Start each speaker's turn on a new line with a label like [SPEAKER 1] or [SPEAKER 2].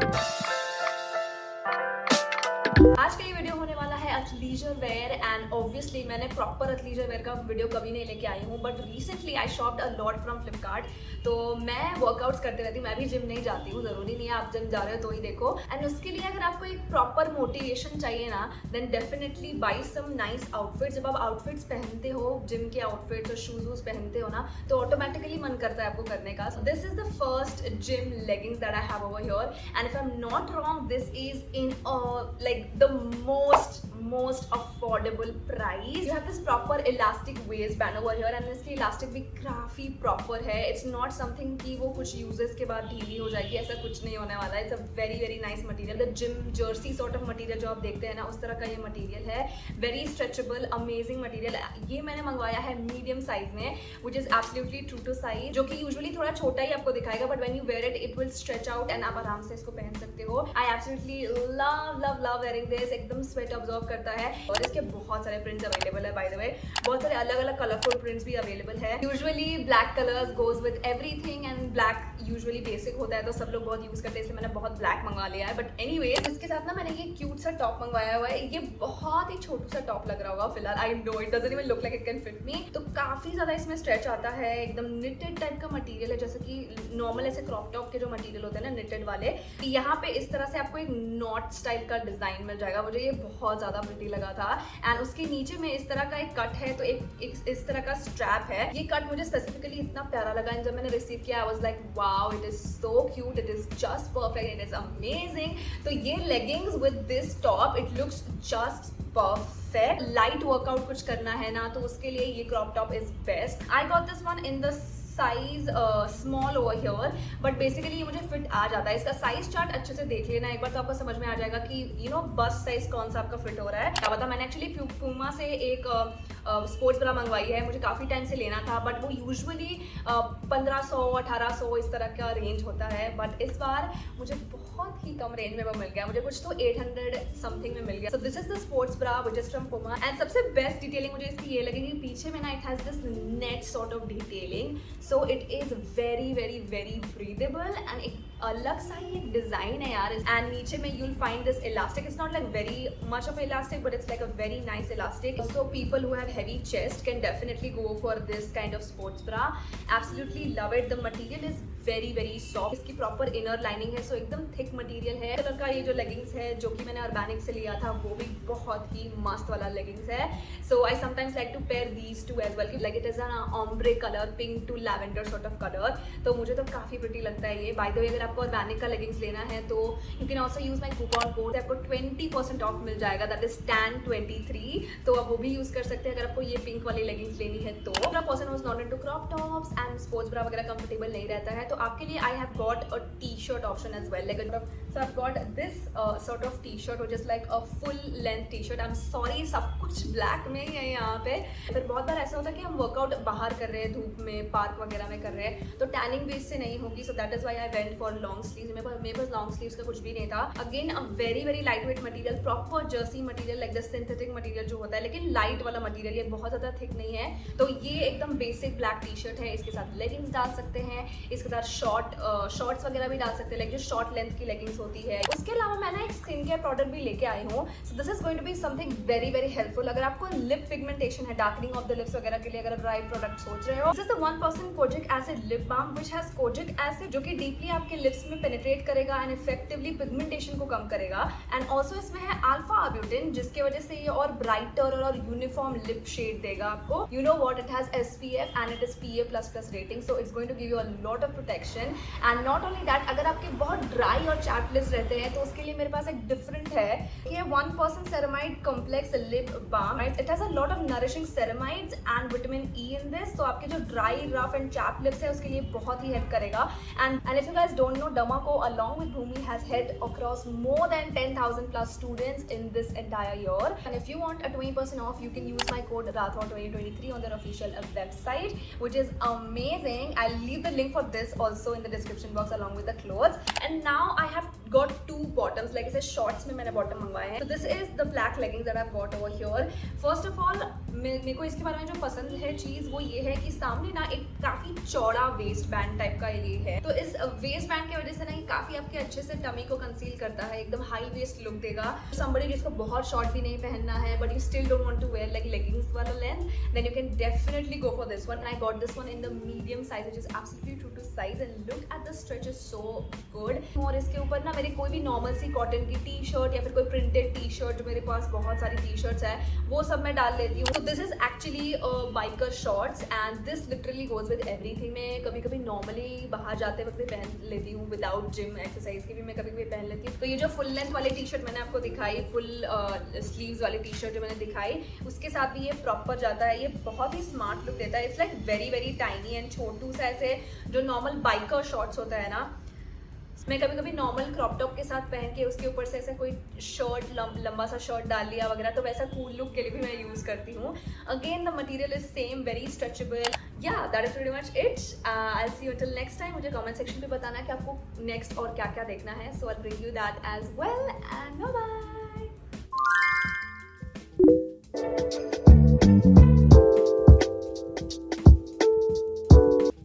[SPEAKER 1] आज का ये वीडियो होने वाला है अथलीजर वेयर एंड ऑब्वियसली मैंने प्रॉपर अथलीजर वेयर का वीडियो कभी नहीं लेके आई हूँ, but recently I शॉप्ड a lot from Flipkart. तो मैं वर्कआउट्स करते रहती हूँ, मैं भी जिम नहीं जाती हूँ, जरूरी नहीं है आप जिम जा रहे हो तो ही देखो। एंड उसके लिए अगर आपको एक प्रॉपर मोटिवेशन चाहिए ना, then definitely buy some nice outfits. जब आप आउटफिट्स पहनते हो, जिम के आउटफिट्स और शूज वूज पहनते हो ना, तो ऑटोमेटिकली मन करता है आपको करने का। This is the first gym leggings that I have over here and if I am not wrong this is in like the most affordable price. You have this proper elastic waistband over here and इसकी elastic भी काफी proper है. It's not something कि वो कुछ uses के बाद ढीली हो जाएगी, ऐसा कुछ नहीं होने वाला है. It's a very nice material. The gym jersey sort of material जो आप देखते हैं ना, उस तरह का ये material है. Very stretchable, amazing material. ये मैंने मंगवाया है medium size में, which is absolutely true to size, जो कि usually थोड़ा छोटा ही आपको दिखाएगा, but when you wear it, it will stretch out and आप आराम से इसको पहन सकते हो. I absolutely love wearing this. एकदम स्वेट ऑब्जॉर्व करता है और इसके बहुत सारे प्रिंट्स अवेलेबल है. बाय द वे बहुत सारे अलग अलग कलरफुल प्रिंट्स भी अवेलेबल है. Usually black colours goes with everything and black usually basic होता है, तो सब लोग बहुत यूज करते हैं, इसलिए मैंने बहुत ब्लैक मंगवा लिया है. बट एनीवेज इसके साथ ना मैंने ये क्यूट सा टॉप मंगवाया हुआ है. ये बहुत ही छोटू सा टॉप लग रहा होगा फिलहाल, I know it doesn't even look like it can fit me. तो काफी ज्यादा इसमें स्ट्रेच आता है, एकदम निटेड टाइप का मटेरियल है, जैसे कि नॉर्मल ऐसे क्रॉप टॉप के जो मटेरियल होते हैं ना निटेड वाले. यहाँ पे इस तरह से आपको एक नॉट स्टाइल का डिजाइन मिल जाएगा. मुझे ये बहुत ज्यादा प्रिटी लगा था. एंड उसके नीचे में इस तरह का एक कट है, तो एक इस तरह का स्ट्रैप है. ये कट मुझे स्पेसिफिकली इतना प्यारा लगा एंड जब मैंने रिसीव किया I was like wow, it is so cute, it is just perfect, it is amazing. तो ये leggings with this top, it looks just perfect. Light workout कुछ करना है ना, तो उसके लिए ये crop top is best. I got this one in the size small over here, but basically ये मुझे फिट आ जाता है. इसका साइज चार्ट अच्छे से देख लेना एक बार, तो आपको समझ में आ जाएगा कि यू नो बस साइज कौन सा आपका फिट हो रहा है. क्या पता, मैंने एक्चुअली पूमा से एक स्पोर्ट्स ब्रा मंगवाई है, मुझे काफ़ी टाइम से लेना था, बट वो यूजुअली 1500-1800 इस तरह का रेंज होता है. बट इस बार मुझे बहुत ही कम रेंज में वो मिल गया, मुझे कुछ तो 800 समथिंग में मिल गया. सो this is the sports bra which is from Puma. And सबसे बेस्ट डिटेलिंग मुझे इसकी ये लगी कि पीछे में ना it has this net sort of detailing, so it is very breathable and एक अलग सा ही डिजाइन है यार. एंड नीचे में you'll find this elastic. It's not like very much of elastic, but it's like a very nice elastic. So people who have heavy chest can definitely go for this kind of sports bra. Absolutely love it. The material is very soft. इसकी proper inner lining है, so एकदम thick material है. Colour का ये जो leggings है जो कि मैंने Urbanic से लिया था, वो भी बहुत ही मस्त वाला leggings है. So I sometimes like to pair these two as well. Like it is an ombre color, pink to lavender sort of color. तो मुझे तो काफी pretty लगता है ये. By the way, अगर आपको Urbanic का leggings लेना है तो you can also use my coupon code. आपको 20% off मिल जाएगा, that is tan23. तो आप वो भी यूज कर सकते हैं अगर आपको ये पिंक वाली लेगिंग्स लेनी है. तो person was not into crop tops and sports bra वगैरह कंफर्टेबल नहीं रहता है, तो आपके लिए I have got a T-shirt option as well. Like so I have got this sort of T-shirt which is like a full length T-shirt. I am sorry, सब कुछ black में ही है यहाँ पे. फिर बहुत बार ऐसा होता है कि हम वर्कआउट बाहर कर रहे हैं, धूप में, पार्क वगैरह में कर रहे हैं, तो टैनिंग भी इससे नहीं होगी. So that is why I went for long sleeves. मेरे पास लॉन्ग स्लीव्स का कुछ भी नहीं था. Again a very light weight material, proper Jersey material, like the synthetic material जो होता है, लेकिन लाइट वाला मटीरियल. ये बहुत ज्यादा थिक नहीं है. तो ये एकदम बेसिक ब्लैक टी शर्ट है. इसके साथ लेगिंग्स डाल सकते हैं, इसके साथ शॉर्ट्स वगैरह भी डाल सकते हैं, लाइक जो शॉर्ट लेंथ की लेगिंग्स होती है. उसके अलावा मैं ना एक स्किन केयर प्रोडक्ट भी लेके आई हूँ. So this is going to be something very helpful. अगर आपको लिप पिगमेंटेशन है, डार्कनिंग ऑफ द लिप्स वगैरह के लिए अगर ड्राई प्रोडक्ट सोच रहे हो, this is the 1% kojic acid lip balm which has kojic acid, जो कि डीपली आपके लिप्स में पेनिट्रेट करेगा एंड इफेक्टिवली पिगमेंटेशन को कम करेगा. एंड ऑल्सो इसमें है अल्फा आब्यूटिन, जिसकी वजह से ये और ब्राइटर और यूनिफॉर्म लिप शेड देगा आपको. You know what, it has SPF and it is PA++ rating, so it's going to give you a lot of protection. And not only that, अगर आपके बहुत ड्राई और चैप्ड लिप्स रहते हैं तो उसके लिए मेरे पास एक डिफरेंट है. ये 1% ceramide complex lip balm. It has a lot of nourishing ceramides and vitamin E in this, so आपके जो dry, rough and chapped lips है उसके लिए बहुत ही हेल्प करेगा. And if you guys don't know, Dermaco along with Bhumi has helped across more than 10,000+ students in this entire year. And if you want a 20% off, you can use my code RATHWA2023 on their official website, which is amazing. I'll leave the link for this also in the description box along with the clothes. And now I have got two bottoms, like इसे shorts में मैंने bottom मंगवाए हैं. तो this is the black leggings that I bought over here. First of all मेरे को इसके बारे में जो पसंद है चीज़ वो ये है कि सामने ना एक काफ़ी चौड़ा वेस्ट बैंड टाइप का ये है. तो इस वेस्ट बैंड की वजह से ना ये काफ़ी आपके अच्छे से टमी को कंसील करता है, एकदम हाई वेस्ट लुक देगा. समबडी जिसको बहुत शॉर्ट भी नहीं पहनना है but you still don't want to wear like leggings वाला length, then you can definitely go for this one. I got this one in the medium size which is absolutely true to size and look at the stretch is so good. और इसके ऊपर ना मेरी कोई भी normal सी cotton की T shirt या फिर कोई प्रिंटेड टी शर्ट, जो मेरे पास बहुत सारी टी शर्ट्स है वो सब मैं डाल लेती हूँ. तो this is actually biker shorts and this literally goes with everything. मैं कभी कभी नॉर्मली बाहर जाते वक्त भी पहन लेती हूँ, विदाउट जिम एक्सरसाइज की भी मैं कभी कभी पहन लेती हूँ. तो ये जो फुल लेंथ वाली टी शर्ट मैंने आपको दिखाई, फुल स्लीव्स वाली टी शर्ट जो मैंने दिखाई, उसके साथ भी ये प्रॉपर जाता है. ये बहुत ही स्मार्ट लुक देता है. It's like very very tiny and छोटू सा, ऐसे जो नॉर्मल बाइकर शॉर्ट्स होता है ना, मैं कभी कभी नॉर्मल क्रॉप टॉप के साथ पहन के उसके ऊपर से ऐसे कोई शर्ट लंबा सा शर्ट डाल लिया वगैरह, तो वैसा कूल लुक के लिए भी मैं यूज़ करती हूँ. Again the material is same, very stretchable. Yeah that is pretty much it. I see you till next time. मुझे कमेंट सेक्शन पे बताना कि आपको नेक्स्ट और क्या क्या देखना है. So I will bring you that as well and bye bye.